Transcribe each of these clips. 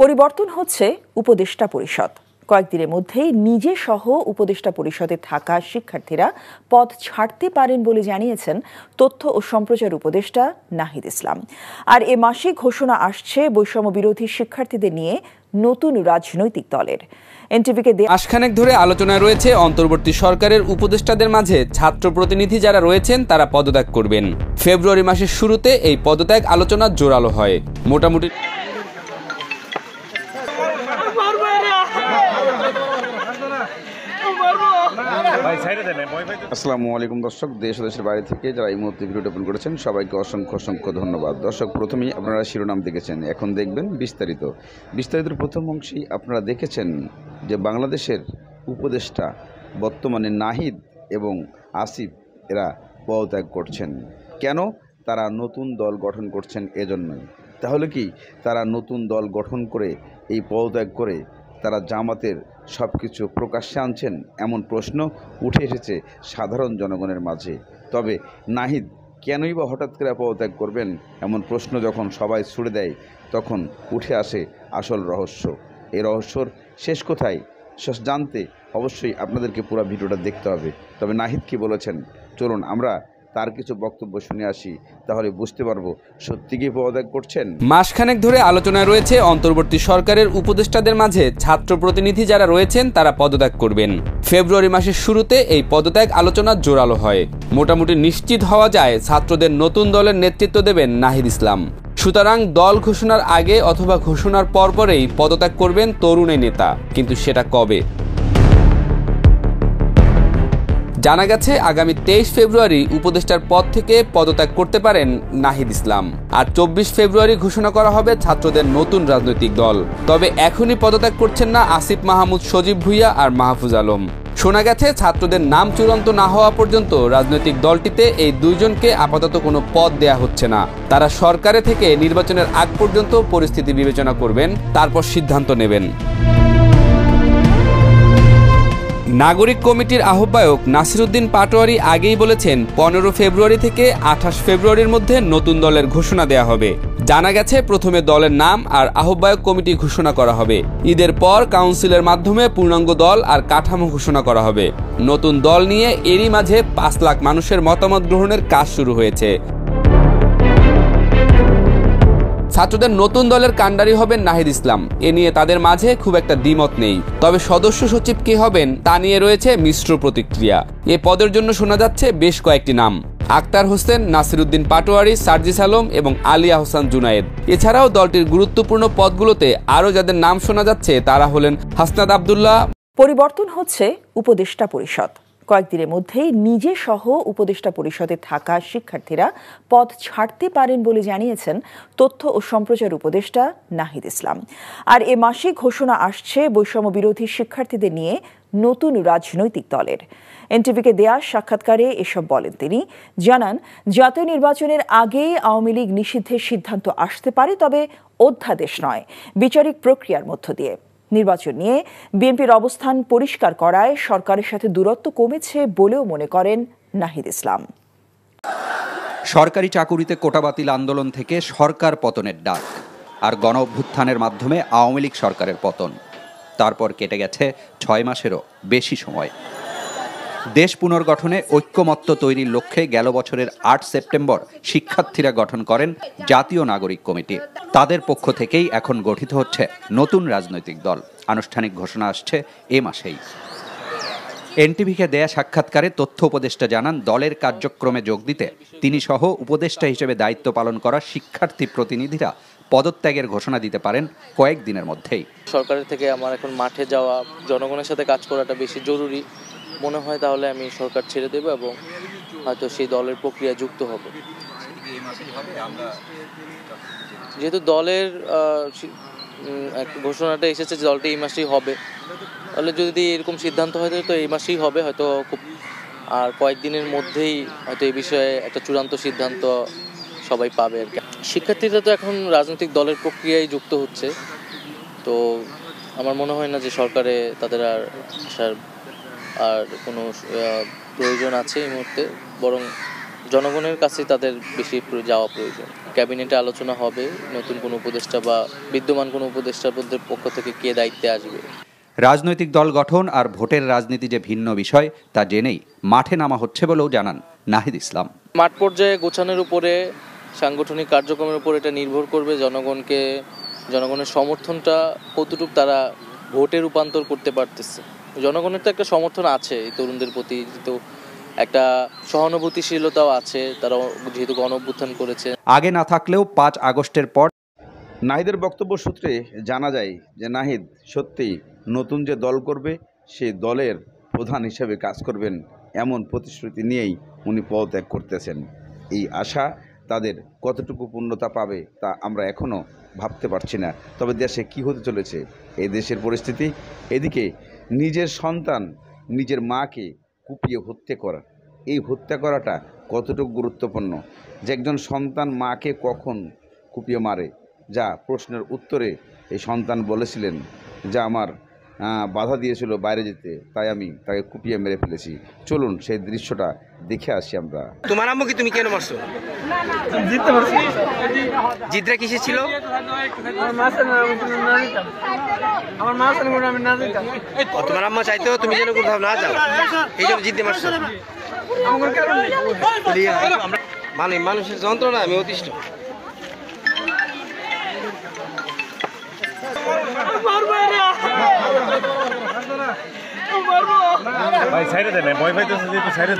পরিবর্তন হচ্ছে উপদেষ্টা পরিষদ। কয়েকদিনের মধ্যেই নিজে সহ উপদেষ্টা পরিষদে থাকা শিক্ষার্থীরা পদ ছাড়তে পারেন বলে জানিয়েছেন তথ্য ও সম্প্রচার উপদেষ্টা নাহিদ ইসলাম। আর এ মাসে ঘোষণা আসছে বৈষম্য বিরোধী শিক্ষার্থীদের নিয়ে নতুন রাজনৈতিক দলের। এনটিভিকে মাসখানেক ধরে আলোচনায় রয়েছে অন্তর্বর্তী সরকারের উপদেষ্টাদের মাঝে ছাত্র প্রতিনিধি যারা রয়েছেন তারা পদত্যাগ করবেন। ফেব্রুয়ারি মাসের শুরুতে এই পদত্যাগ আলোচনা জোরালো হয়। মোটামুটি আসসালামু আলাইকুম দর্শক, দেশ ও দেশের বাইরে থেকে যারা এই মুহূর্তে ভিডিওটি ওপেন করেছেন সবাইকে অসংখ্য ধন্যবাদ। দর্শক, প্রথমেই আপনারা শিরোনাম দেখেছেন, এখন দেখবেন বিস্তারিতের প্রথম অংশেই আপনারা দেখেছেন যে বাংলাদেশের উপদেষ্টা বর্তমানে নাহিদ এবং আসিফ এরা পদত্যাগ করছেন। কেন? তারা নতুন দল গঠন করছেন এজন্যই। তাহলে কি তারা নতুন দল গঠন করে এই পদত্যাগ করে তারা জামাতের সব কিছু প্রকাশ্যে আনছেন? এমন প্রশ্ন উঠে এসেছে সাধারণ জনগণের মাঝে। তবে নাহিদ কেনই বা হঠাৎ করে পদত্যাগ করবেন, এমন প্রশ্ন যখন সবাই ছুড়ে দেয় তখন উঠে আসে আসল রহস্য। এই রহস্যর শেষ কোথায় জানতে অবশ্যই আপনাদেরকে পুরো ভিডিওটা দেখতে হবে। তবে নাহিদ কি বলেছেন, চলুন আমরা তার কিছু বক্তব্য শুনে আসি, তাহলে বুঝতে পারবো সত্যি কি পদত্যাগ করছেন। মাসখানেক ধরে আলোচনায় রয়েছে অন্তর্বর্তী সরকারের উপদেষ্টাদের মাঝে ছাত্র প্রতিনিধি যারা রয়েছেন তারা পদত্যাগ করবেন। ফেব্রুয়ারি মাসের শুরুতে এই পদত্যাগ আলোচনা জোরালো হয়। মোটামুটি নিশ্চিত হওয়া যায় ছাত্রদের নতুন দলের নেতৃত্ব দেবেন নাহিদ ইসলাম। সুতরাং দল ঘোষণার আগে অথবা ঘোষণার পরপরেই পদত্যাগ করবেন তরুণ এই নেতা। কিন্তু সেটা কবে? জানা গেছে আগামী 23 ফেব্রুয়ারি উপদেষ্টার পদ থেকে পদত্যাগ করতে পারেন নাহিদ ইসলাম। আর 24 ফেব্রুয়ারি ঘোষণা করা হবে ছাত্রদের নতুন রাজনৈতিক দল। তবে এখনই পদত্যাগ করছেন না আসিফ মাহমুদ, সজীব ভুইয়া আর মাহফুজ আলম। শোনা গেছে ছাত্রদের নাম চূড়ান্ত না হওয়া পর্যন্ত রাজনৈতিক দলটিতে এই দুইজনকে আপাতত কোনো পদ দেয়া হচ্ছে না। তারা সরকারে থেকে নির্বাচনের আগ পর্যন্ত পরিস্থিতি বিবেচনা করবেন, তারপর সিদ্ধান্ত নেবেন। নাগরিক কমিটির আহ্বায়ক নাসিরউদ্দিন পাটোয়ারি আগেই বলেছেন 15 ফেব্রুয়ারি থেকে 28 ফেব্রুয়ারির মধ্যে নতুন দলের ঘোষণা দেয়া হবে। জানা গেছে প্রথমে দলের নাম আর আহ্বায়ক কমিটি ঘোষণা করা হবে। ঈদের পর কাউন্সিলের মাধ্যমে পূর্ণাঙ্গ দল আর কাঠামো ঘোষণা করা হবে। নতুন দল নিয়ে এরই মাঝে 5 লাখ মানুষের মতামত গ্রহণের কাজ শুরু হয়েছে। ছাত্রদের নতুন দলের কাণ্ডারি হবেন নাহিদ ইসলাম, এ নিয়ে তাদের মাঝে খুব একটা দ্বিমত নেই। তবে সদস্য সচিব কে হবেন তা নিয়ে রয়েছে মিশ্র প্রতিক্রিয়া। এ পদের জন্য শোনা যাচ্ছে বেশ কয়েকটি নাম: আক্তার হোসেন, নাসিরউদ্দিন পাটোয়ারি, সার্জিস আলম এবং আলী আহসান জুনায়েদ। এছাড়াও দলটির গুরুত্বপূর্ণ পদগুলোতে আরও যাদের নাম শোনা যাচ্ছে তারা হলেন হাসনাত আবদুল্লাহ। পরিবর্তন হচ্ছে উপদেষ্টা পরিষদ। কয়েকদিনের মধ্যেই নিজে সহ উপদেষ্টা পরিষদে থাকা শিক্ষার্থীরা পদ ছাড়তে পারেন বলে জানিয়েছেন তথ্য ও সম্প্রচার উপদেষ্টা নাহিদ ইসলাম। আর এ মাসে ঘোষণা আসছে বৈষম্য বিরোধী শিক্ষার্থীদের নিয়ে নতুন রাজনৈতিক দলের। এনটিভিকে দেয়া সাক্ষাৎকারে এসব বলেন তিনি। জানান, জাতীয় নির্বাচনের আগে আওয়ামী লীগ নিষিদ্ধের সিদ্ধান্ত আসতে পারে, তবে অধ্যাদেশ নয়, বিচারিক প্রক্রিয়ার মধ্য দিয়ে। নির্বাচন নিয়ে বিএনপির অবস্থান পরিষ্কার করায় সরকারের সাথে দূরত্ব কমেছে বলেও মনে করেন নাহিদ ইসলাম। সরকারি চাকুরিতে কোটা বাতিল আন্দোলন থেকে সরকার পতনের ডাক, আর গণ অভ্যুত্থানের মাধ্যমে আওয়ামী লীগ সরকারের পতন। তারপর কেটে গেছে 6 মাসেরও বেশি সময়। দেশ পুনর্গঠনে ঐক্যমত্য তৈরির লক্ষ্যে গেল বছরের 8 সেপ্টেম্বর শিক্ষার্থীরা গঠন করেন জাতীয় নাগরিক কমিটি। তাদের পক্ষ থেকেই এখন গঠিত হচ্ছে নতুন রাজনৈতিক দল। আনুষ্ঠানিক ঘোষণা আসছে এ মাসেই। এনটিভিকে দেয়া সাক্ষাৎকারে তথ্য উপদেষ্টা জানান, দলের কার্যক্রমে যোগ দিতে তিনি সহ উপদেষ্টা হিসেবে দায়িত্ব পালন করা শিক্ষার্থী প্রতিনিধিরা পদত্যাগের ঘোষণা দিতে পারেন কয়েকদিনের মধ্যেই। সরকারের থেকে আমার এখন মাঠে যাওয়া, জনগণের সাথে কাজ করাটা বেশি জরুরি মনে হয়। তাহলে আমি সরকার ছেড়ে দেব এবং হয়তো সেই দলের প্রক্রিয়া যুক্ত হব। যেহেতু দলের ঘোষণাটা এসেছে যে দলটি এই মাসেই হবে, তাহলে যদি এরকম সিদ্ধান্ত হয় তো এই মাসেই হবে হয়তো। খুব আর কয়েকদিনের মধ্যেই হয়তো এই বিষয়ে একটা চূড়ান্ত সিদ্ধান্ত সবাই পাবে আর কি। শিক্ষার্থীরা তো এখন রাজনৈতিক দলের প্রক্রিয়ায় যুক্ত হচ্ছে, তো আমার মনে হয় না যে সরকারে তাদের আর কোনো প্রয়োজন আছে এই মুহূর্তে, বরং জনগণের কাছে তাদের বেশি যাওয়া প্রয়োজন। ক্যাবিনেটে আলোচনা হবে নতুন কোনো উপদেষ্টা বা বিদ্যমান কোনো উপদেষ্টার পক্ষ থেকে কে দায়িত্বে আসবে। রাজনৈতিক দল গঠন আর ভোটের রাজনীতি যে ভিন্ন বিষয় তা জেনেই মাঠে নামা হচ্ছে বলেও জানান নাহিদ ইসলাম। মাঠ পর্যায়ে গোছানোর উপরে, সাংগঠনিক কার্যক্রমের উপর এটা নির্ভর করবে জনগণের সমর্থনটা কতটুকু তারা ভোটে রূপান্তর করতে পারতেছে। জনগণের তো একটা সমর্থন আছে এই তরুণদের প্রতি, তো একটা সহানুভূতিশীলতাও আছে, তারা যেহেতু গণ অভ্যুত্থান করেছে। আগে না থাকলেও 5 আগস্টের পর নাহিদের বক্তব্য সূত্রে জানা যায় যে নাহিদ সত্যিই নতুন যে দল করবে সেই দলের প্রধান হিসেবে কাজ করবেন এমন প্রতিশ্রুতি নিয়েই উনি পদত্যাগ করতেছেন। এই আশা তাদের কতটুকু পূর্ণতা পাবে তা আমরা এখনও ভাবতে পারছি না। তবে দেশে কি হতে চলেছে, এই দেশের পরিস্থিতি, এদিকে নিজের সন্তান নিজের মাকে কুপিয়ে হত্যা করা, এই হত্যা করাটা কতটুকু গুরুত্বপূর্ণ, যে একজন সন্তান মাকে কখন কুপিয়ে মারে, যা প্রশ্নের উত্তরে এই সন্তান বলেছিলেন যে আমার বাধা দিয়েছিল বাইরে যেতে, তাই আমি তাকে কুপিয়ে মেরে ফেলেছি। চলুন সেই দৃশ্যটা দেখে আসি আমরা। তোমার আম্মুকে তুমি কেন মারছো? জিততে পারছি। জিতরা কিসে ছিল? তোমার আম্মা চাইতো তুমি যেন কোথাও না যাও, এই জন্য জিততে মারছো। মানে মানুষের যন্ত্রণা আমি অতিষ্ঠ। ভাই সাইডে দেন, ভয় পাইতেছে যে একটু সাইডে।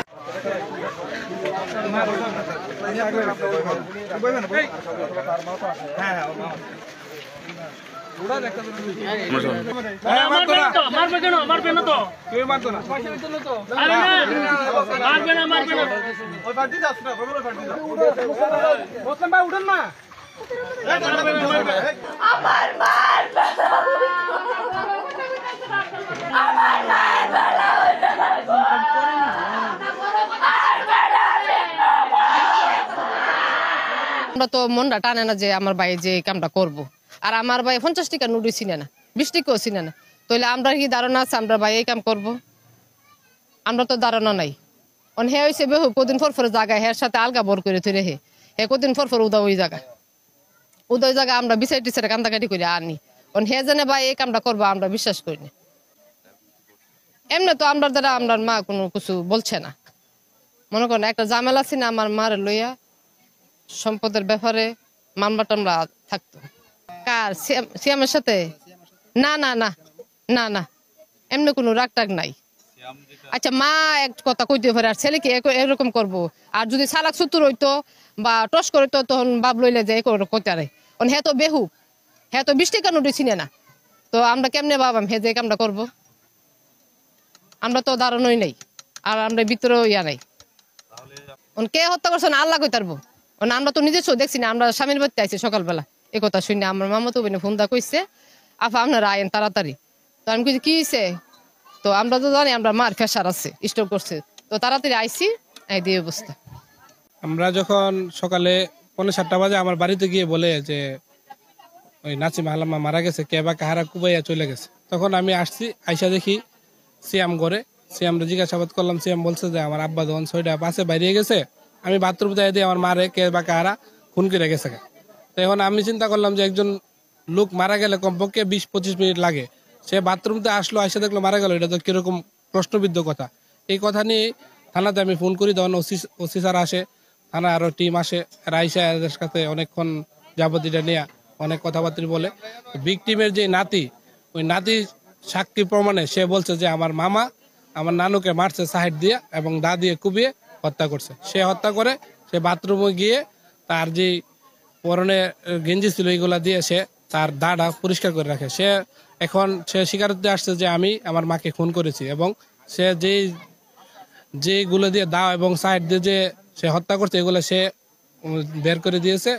আমরা তো মনটা টানে না যে আমার ভাই যে কামটা করব, আর আমার ভাই 50 টাকা নুডি চিনে না, 20 টাকাও চিনে না, তাহলে আমরা কি ধারণা আছে আমরা ভাই এই কাম করব? আমরা তো ধারণা নাই। হে হয়েছে বহু কদিন পর জায়গায় হের সাথে আলগা বর করে তুই হে কদিন পর উদা ওই জায়গা আমরা বিচার টিচারে কান্দাকাটি করে আনি। হে জানে ভাই এই কামটা করবো, আমরা বিশ্বাস করি না। এমনি তো আমরা দ্বারা আমরা মা কোনো কিছু বলছে না। মনে করেন একটা ঝামেলা আছে না আমার মার লইয়া, সম্পদের ব্যাপারে মামলা টামলা থাকতো। কার সিয়ামের সাথে? না না না না না, এমনি কোনো রাগ টাগ নাই। আচ্ছা মা এক কথা কইতে পারে, আর ছেলেকে এরকম করবো? আর যদি সালাক সুতুর হইতো বা টস করে তো তখন বাপ লইলে যে কইতারে। হে তো বেহু, হে তো 20 টাকা নোটে চিনে না, তো আমরা কেমনে ভাবাম হে যে কামটা করবো? আমরা তো ধারণই নাই, আর আমরা ভিতরে ইয়া নাই। কে হত্যা করছে না আল্লাহ কইতারবো। আমরা তো নিজস্ব দেখছি না, আমরা স্বামীর বাড়িতে আইছি সকালবেলা, এই কথা শুনে আমার মামা তো ফোন দা কইছে আফা আপনারা আইন তাড়াতাড়ি। তো আমি কইছি কি হইছে? তো আমরা তো জানি আমরা মার প্রেশার আছে, স্ট্রোক করছে, তো তাড়াতাড়ি আইছি, এই দিয়ে অবস্থা। আমরা যখন সকালে 7:45 বাজে আমার বাড়িতে গিয়ে বলে যে ওই নাসিম আলাম্মা মারা গেছে, কে বা কাহারা কুবাইয়া চলে গেছে, তখন আমি আসছি, আইসা দেখি সিয়াম ঘরে। সিয়ামরে জিজ্ঞাসাবাদ করলাম, সিয়াম বলছে যে আমার আব্বা যখন 6টা 5-এ বাইরে গেছে, আমি বাথরুম যাই দিয়ে আমার মারে কে বা কাহারা খুন করে গেছে। তো এখন আমি চিন্তা করলাম যে একজন লোক মারা গেলে কমপক্ষে 20-25 মিনিট লাগে, সে বাথরুমতে আসলো, আইসা দেখলো মারা গেল, এটা তো কিরকম প্রশ্নবিদ্ধ কথা। এই কথা নিয়ে থানাতে আমি ফোন করি, তখন ওসি স্যার আসে, থানা আরো টিম আসে, রাইসা এদের সাথে অনেকক্ষণ যাবত এটা নিয়ে অনেক কথাবার্তা বলে। ভিকটিমের যে নাতি, ওই নাতি সাক্ষী প্রমাণে সে বলছে যে আমার মামা আমার নানুকে মারছে সাইড দিয়ে এবং দা দিয়ে কুপিয়ে হত্যা করছে। সে হত্যা করে সে বাথরুমে গিয়ে তার যে পরনে গেঞ্জি ছিল এইগুলা দিয়ে সে তার দাটা পরিষ্কার করে রাখে। সে এখন সে স্বীকারোক্তি আসছে যে আমি আমার মাকে খুন করেছি, এবং সে যেগুলো দিয়ে দা এবং সাইড দিয়ে যে সে হত্যা করছে এগুলো সে বের করে দিয়েছে।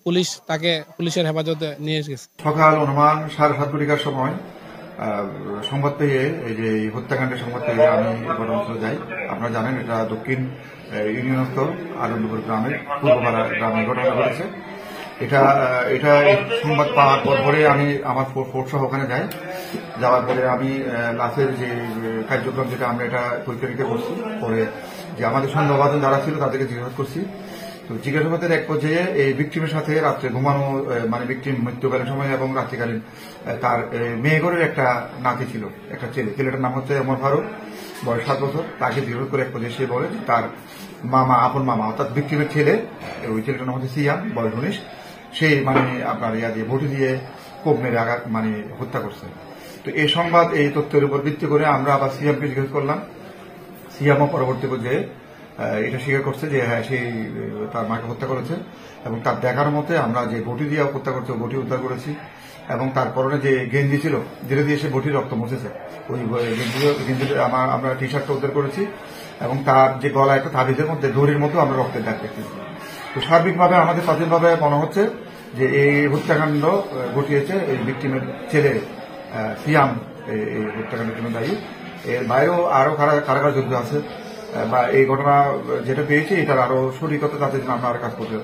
পুলিশ তাকে পুলিশের হেফাজতে নিয়ে গেছে। সকাল অনুমান 7:30 ঘটিকার সময় সংবাদ পেয়ে, এই যে হত্যাকাণ্ডের সংবাদ পেয়ে আমি ঘটনাস্থলে যাই। আপনারা জানেন এটা দক্ষিণ ইউনিয়নস্থ আনন্দপুর গ্রামের পূর্বপাড়া গ্রামে ঘটনা ঘটেছে। এটা সংবাদ পাওয়ার পরে আমি আমার ফোর্স সহ ওখানে যাই। যাওয়ার পরে আমি লাশের যে কার্যক্রম যেটা আমরা এটা পরিচালিত করছি, পরে যে আমাদের সন্দেহভাজন যারা ছিল তাদেরকে জিজ্ঞাসা করছি, তো জিজ্ঞাসাবাদের এক পর্যায়ে এই ভিকটিমের সাথে রাত্রে ঘুমানো মানে ভিকটিম মৃত্যুকালীন সময় এবং রাত্রিকালীন তার মেয়েঘরের একটা নাতি ছিল, একটা ছেলেটার নাম হচ্ছে ওমর ফারুক, বয়স 7 বছর। তাকে জিজ্ঞাসা করে এক পর্যায়ে সে বলে যে তার মামা, আপন মামা অর্থাৎ ভিকটিমের ছেলে, ওই ছেলেটার নাম হচ্ছে সিয়াম, বয়স 19, সে মানে আপনার দিয়ে বটি দিয়ে কোপ মেরে আঘাত মানে হত্যা করছে। তো এই সংবাদ, এই তথ্যের উপর ভিত্তি করে আমরা আবার সিয়ামকে জিজ্ঞেস করলাম। সিয়ামও পরবর্তী পর্যায়ে এটা স্বীকার করছে যে হ্যাঁ, সেই তার মাকে হত্যা করেছে এবং তার দেখার মতে আমরা যে বটি দিয়ে হত্যা করছে বটি উদ্ধার করেছি এবং তার পরনে যে গেঞ্জি ছিল যেটা দিয়ে সে বটির রক্ত মুছেছে, ওই গেঞ্জি আমরা টি শার্টটা উদ্ধার করেছি এবং তার যে গলা একটা তাবিজের মধ্যে দড়ির মতো আমরা রক্তের দাগ দেখতেছি। তো সার্বিকভাবে আমাদের প্রাথমিকভাবে মনে হচ্ছে যে এই হত্যাকাণ্ড ঘটিয়েছে এই ভিকটিমের ছেলে সিয়াম, এই হত্যাকাণ্ডের জন্য দায়ী। এর বাইরেও আরো কারা যুদ্ধ আছে বা এই ঘটনা যেটা পেয়েছি এটার আরো সঠিকতা যাতে আমরা আর কাজ করতে